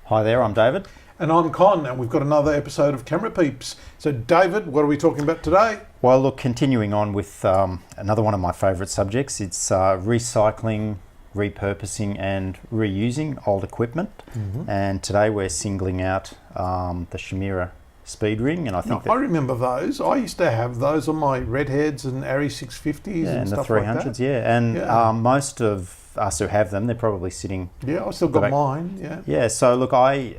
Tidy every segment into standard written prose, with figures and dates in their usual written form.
Hi there, I'm David. And I'm Con, and we've got another episode of Camera Peeps. So David, what are we talking about today? Well, look, continuing on with another one of my favourite subjects, it's recycling, repurposing and reusing old equipment. Mm-hmm. And today we're singling out the Chimera speedring, and I think I remember those. I used to have those on my Redheads and Arri 650s and stuff like that. And the 300s, yeah. And most of us who have them, they're probably sitting. Yeah, I still got mine. Yeah. Yeah. So look, I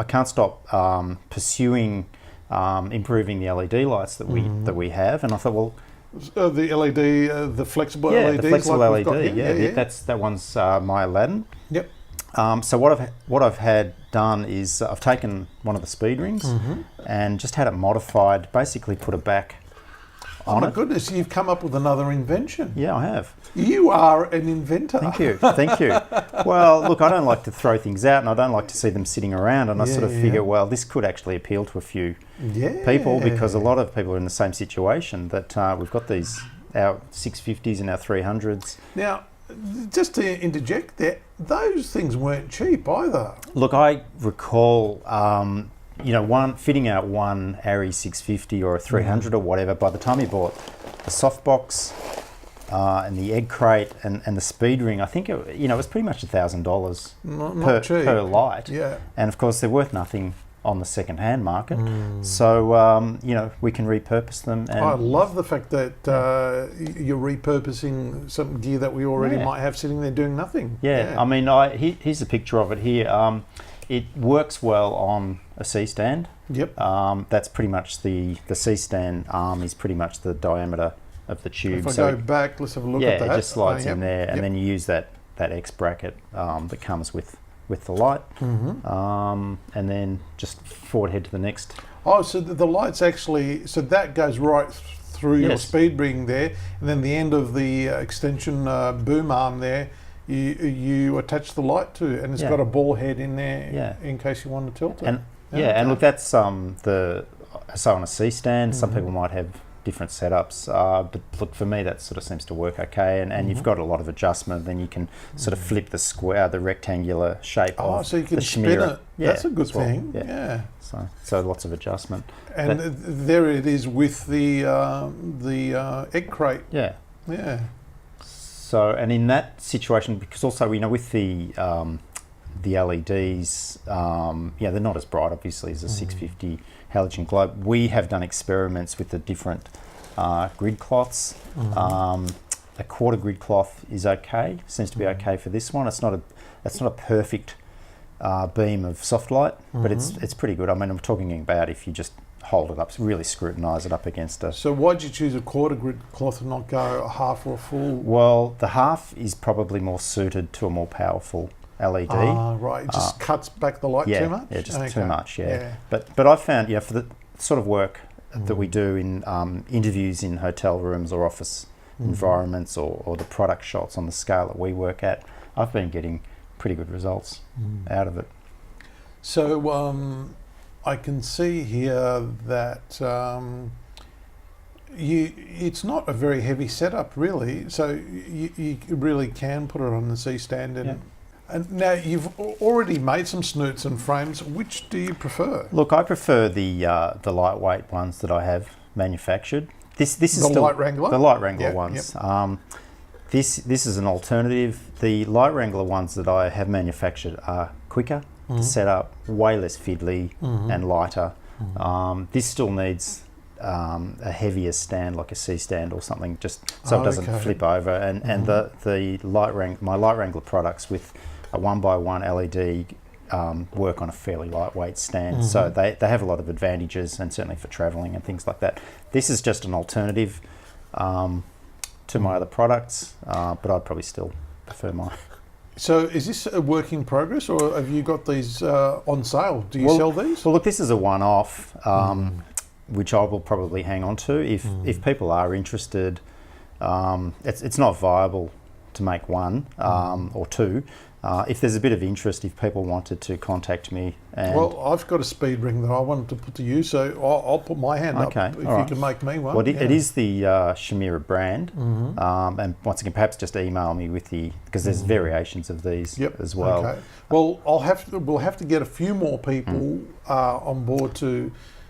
can't stop pursuing improving the LED lights that we have, and I thought, well, the LED, the flexible LEDs. The flexible like LED. That one's my Aladdin. Yep. So what I've had done is I've taken one of the speed rings and just had it modified. Basically, put it back. Oh my goodness, you've come up with another invention. Yeah, I have. You are an inventor. Thank you. Well, look, I don't like to throw things out and I don't like to see them sitting around, and I sort of figure, well, this could actually appeal to a few people, because a lot of people are in the same situation, that we've got our 650s and our 300s. Now, just to interject there, those things weren't cheap either. Look, I recall fitting out one Arri 650 or a 300 or whatever, by the time you bought the softbox and the egg crate and the speed ring, I think it was pretty much $1,000 per light. Yeah. And of course, they're worth nothing on the second-hand market. So, we can repurpose them. And I love the fact that you're repurposing some gear that we already might have sitting there doing nothing. Yeah. I mean, here's a picture of it here. It works well on a C-stand. Yep. That's pretty much the C-stand arm is pretty much the diameter of the tube. If I go back, let's have a look at that. Yeah, it just slides in there, and then you use that X bracket that comes with the light, and then just forward head to the next. Oh, so the light's actually, so that goes right through your speed ring there, and then the end of the extension boom arm there, you attach the light to, and it's got a ball head in there in case you want to tilt it. And and look, that's so on a C-stand, some people might have different setups, but look, for me that sort of seems to work okay, and you've got a lot of adjustment. Then you can sort of flip the rectangular shape of so you can the Chimera. spin it. That's a good thing. Yeah. So lots of adjustment. And there it is with the egg crate. Yeah. Yeah. So, and in that situation, because also with the LEDs, they're not as bright obviously as a 650 halogen globe. We have done experiments with the different grid cloths. A quarter grid cloth is okay. Seems to be okay for this one. It's not a perfect beam of soft light, but it's pretty good. I mean, I'm talking about if you just hold it up, really scrutinise it up against a... So why'd you choose a quarter grid cloth and not go a half or a full? Well, the half is probably more suited to a more powerful LED. Right. It just cuts back the light too much? Yeah, just too much, But I've found, for the sort of work that we do in interviews in hotel rooms or office environments or the product shots on the scale that we work at, I've been getting pretty good results out of it. So I can see here that it's not a very heavy setup really, so you really can put it on the C-stand. And now you've already made some snoots and frames. Which do you prefer? Look, I prefer the lightweight ones that I have manufactured. This is the Light Wrangler? The Light Wrangler ones. Yep. This is an alternative. The Light Wrangler ones that I have manufactured are quicker to set up, way less fiddly and lighter. This still needs a heavier stand, like a C-stand or something, just so it doesn't flip over. And my Light Wrangler products with a 1x1 LED work on a fairly lightweight stand, so they have a lot of advantages, and certainly for travelling and things like that. This is just an alternative to my other products, but I'd probably still prefer mine. So is this a work in progress, or have you got these on sale? Do you sell these? Well, look, this is a one-off, which I will probably hang on to if people are interested. It's not viable to make one or two. If there's a bit of interest, if people wanted to contact me. And well, I've got a speed ring that I wanted to put to use, so I'll put my hand up if you can make me one. Well, it is the Chimera brand, and once again, perhaps just email me with because there's variations of these as well. Okay. Well, we'll have to get a few more people on board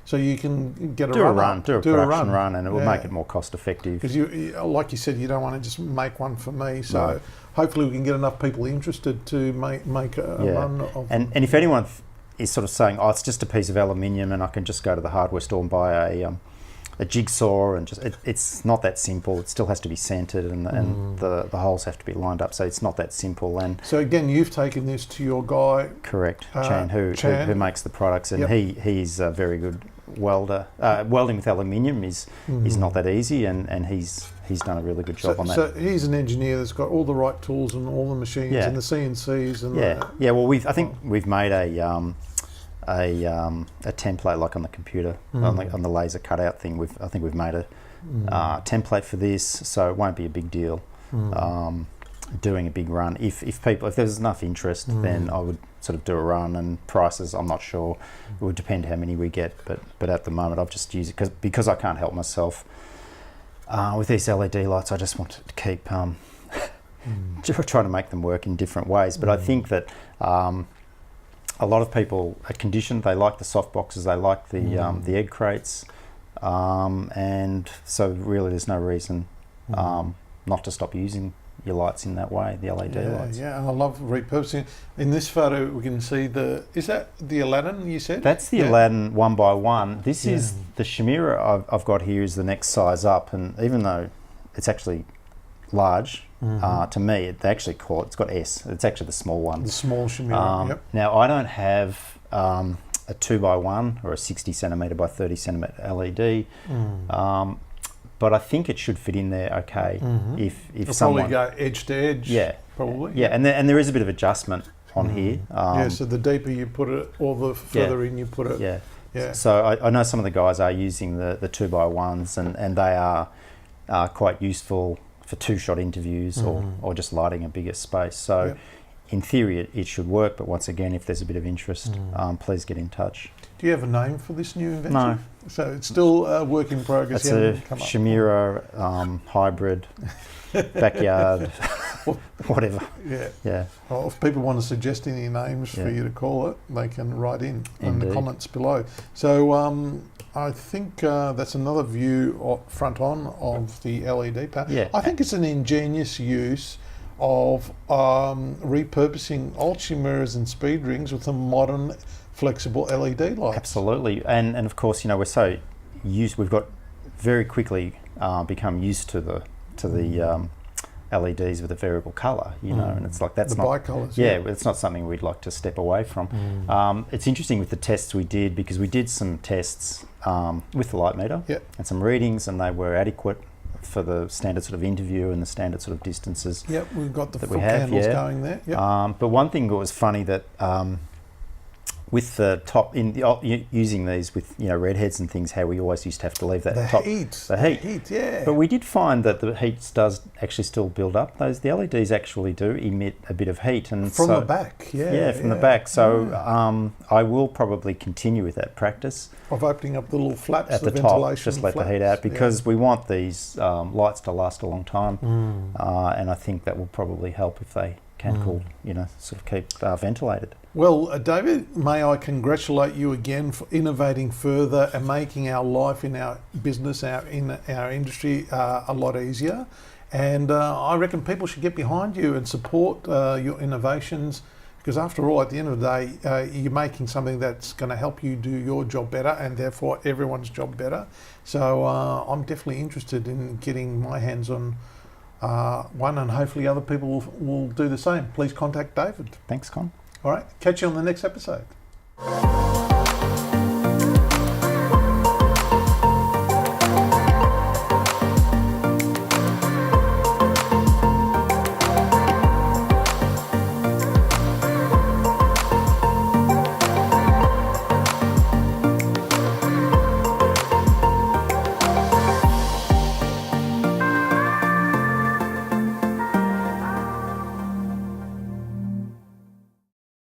so you can get do a production run, and it will make it more cost effective. Because you, like you said, you don't want to just make one for me. So hopefully we can get enough people interested to make a run of. And if anyone is sort of saying, oh, it's just a piece of aluminium, and I can just go to the hardware store and buy a jigsaw, and it's not that simple. It still has to be centered, and the holes have to be lined up. So it's not that simple. And so again, you've taken this to your guy, correct, Chan, who makes the products, and he's a very good welder. Welding with aluminium is not that easy, and he's done a really good job on that. So he's an engineer that's got all the right tools and all the machines and the CNCs and Well, I think we've made a template like on the computer on the laser cutout thing. I think we've made a template for this, so it won't be a big deal doing a big run. If there's enough interest, then I would sort of do a run, and prices I'm not sure. It would depend how many we get, but at the moment I've just used it because I can't help myself with these LED lights. I just want to keep trying to make them work in different ways. But I think that a lot of people are conditioned. They like the soft boxes. They like the egg crates, and so really there's no reason not to stop using your lights in that way, the LED lights. Yeah, and I love repurposing. In this photo, we can see is that the Aladdin you said? That's the Aladdin 1x1. This is the Chimera I've got here is the next size up, and even though it's actually large, to me, they actually call it's got S. It's actually the small one. The small Chimera, Now, I don't have a 2x1 or a 60 centimetre by 30 centimetre LED, but I think it should fit in there okay. If it'll someone probably go edge to edge. Probably. Yeah, and there is a bit of adjustment on here. So the deeper you put it, or the further in you put it. Yeah. So I know some of the guys are using the 2x1s, and they are quite useful for two-shot interviews or just lighting a bigger space. So in theory it should work, but once again, if there's a bit of interest, please get in touch. Do you have a name for this new invention? No. So it's still a work in progress. It's a Chimera hybrid, backyard, whatever. Yeah. Well, if people want to suggest any names for you to call it, they can write in the comments below. So I think that's another view front on of the LED part. Yeah. I think it's an ingenious use of repurposing old Chimeras and speed rings with some modern flexible LED lights. Absolutely, and of course, we're so used. We've got very quickly become used to the LEDs with a variable colour, and it's like that's the not bicolours. It's not something we'd like to step away from. It's interesting with the tests we did, because we did some tests with the light meter and some readings, and they were adequate for the standard sort of interview and the standard sort of distances. We've got the foot candles going there. But one thing that was funny that with the top using these with redheads and things, how we always used to have to leave that the heat. But we did find that the heat does actually still build up. The LEDs actually do emit a bit of heat, and from the back. From the back. So I will probably continue with that practice of opening up the little flaps at the top, just let the heat out, because we want these lights to last a long time, and I think that will probably help if they can cool, sort of keep ventilated. Well, David, may I congratulate you again for innovating further and making our life in our business, in our industry, a lot easier. And I reckon people should get behind you and support your innovations, because after all, at the end of the day, you're making something that's going to help you do your job better, and therefore everyone's job better. So I'm definitely interested in getting my hands on one, and hopefully other people will do the same. Please contact David. Thanks, Con. All right, catch you on the next episode.